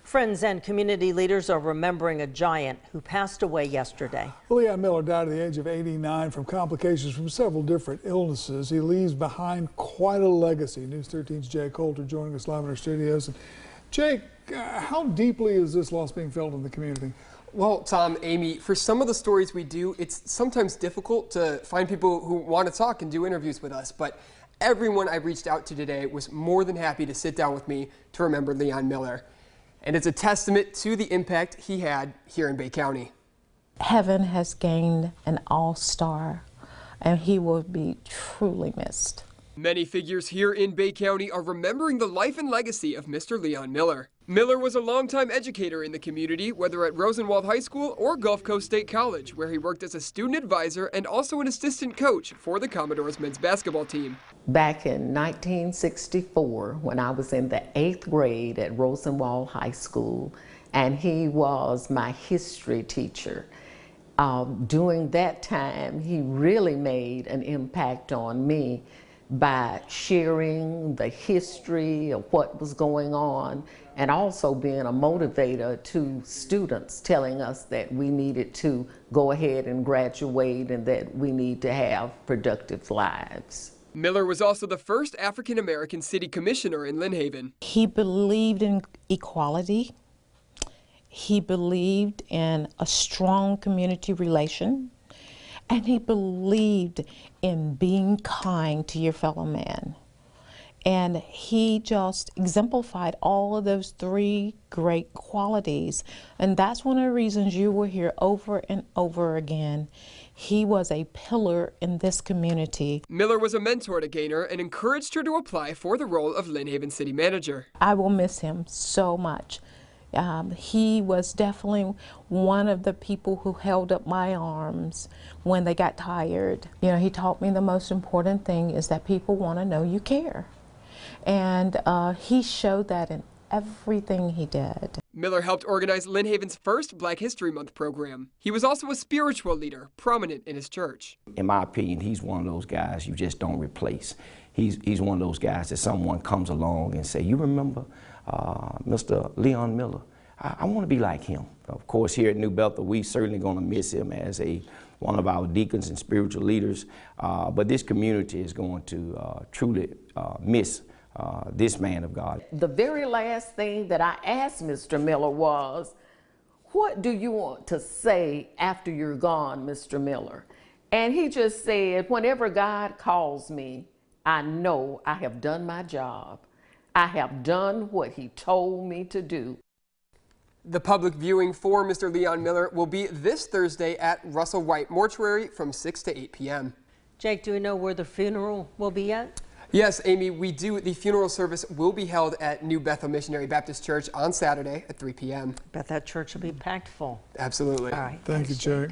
Friends and community leaders are remembering a giant who passed away yesterday. Leon Miller died at the age of 89 from complications from several different illnesses. He leaves behind quite a legacy. News 13's Jake Coulter joining us live in our studios. And Jake, how deeply is this loss being felt in the community? Well, Tom, Amy, for some of the stories we do, it's sometimes difficult to find people who want to talk and do interviews with us, but everyone I reached out to today was more than happy to sit down with me to remember Leon Miller. And it's a testament to the impact he had here in Bay County. Heaven has gained an all-star, and he will be truly missed. Many figures here in Bay County are remembering the life and legacy of Mr. Leon Miller. Miller was a longtime educator in the community, whether at Rosenwald High School or Gulf Coast State College, where he worked as a student advisor and also an assistant coach for the Commodores men's basketball team. Back in 1964, when I was in the 8th grade at Rosenwald High School, and he was my history teacher. During that time, he really made an impact on me by sharing the history of what was going on and also being a motivator to students, telling us that we needed to go ahead and graduate and that we need to have productive lives. Miller was also the first African-American city commissioner in Lynn Haven. He believed in equality. He believed in a strong community relation. And he believed in being kind to your fellow man. And he just exemplified all of those three great qualities. And that's one of the reasons you will hear over and over again. He was a pillar in this community. Miller was a mentor to Gaynor and encouraged her to apply for the role of Lynn Haven city manager. I will miss him so much. He was definitely one of the people who held up my arms when they got tired. You know, he taught me the most important thing is that people want to know you care. And he showed that in everything he did. Miller helped organize Lynn Haven's first Black History Month program. He was also a spiritual leader, prominent in his church. In my opinion, he's one of those guys you just don't replace. He's one of those guys that someone comes along and say, you remember Mr. Leon Miller? I want to be like him. Of course, here at New Bethel, we certainly going to miss him as one of our deacons and spiritual leaders. But this community is going to truly miss this man of God. The very last thing that I asked Mr. Miller was, what do you want to say after you're gone, Mr. Miller? And he just said, whenever God calls me, I know I have done my job. I have done what he told me to do. The public viewing for Mr. Leon Miller will be this Thursday at Russell White Mortuary from 6 to 8 p.m. Jake, do we know where the funeral will be at? Yes, Amy, we do. The funeral service will be held at New Bethel Missionary Baptist Church on Saturday at 3 p.m. Bet that church will be packed full. Absolutely. All right. Thank you, Jake.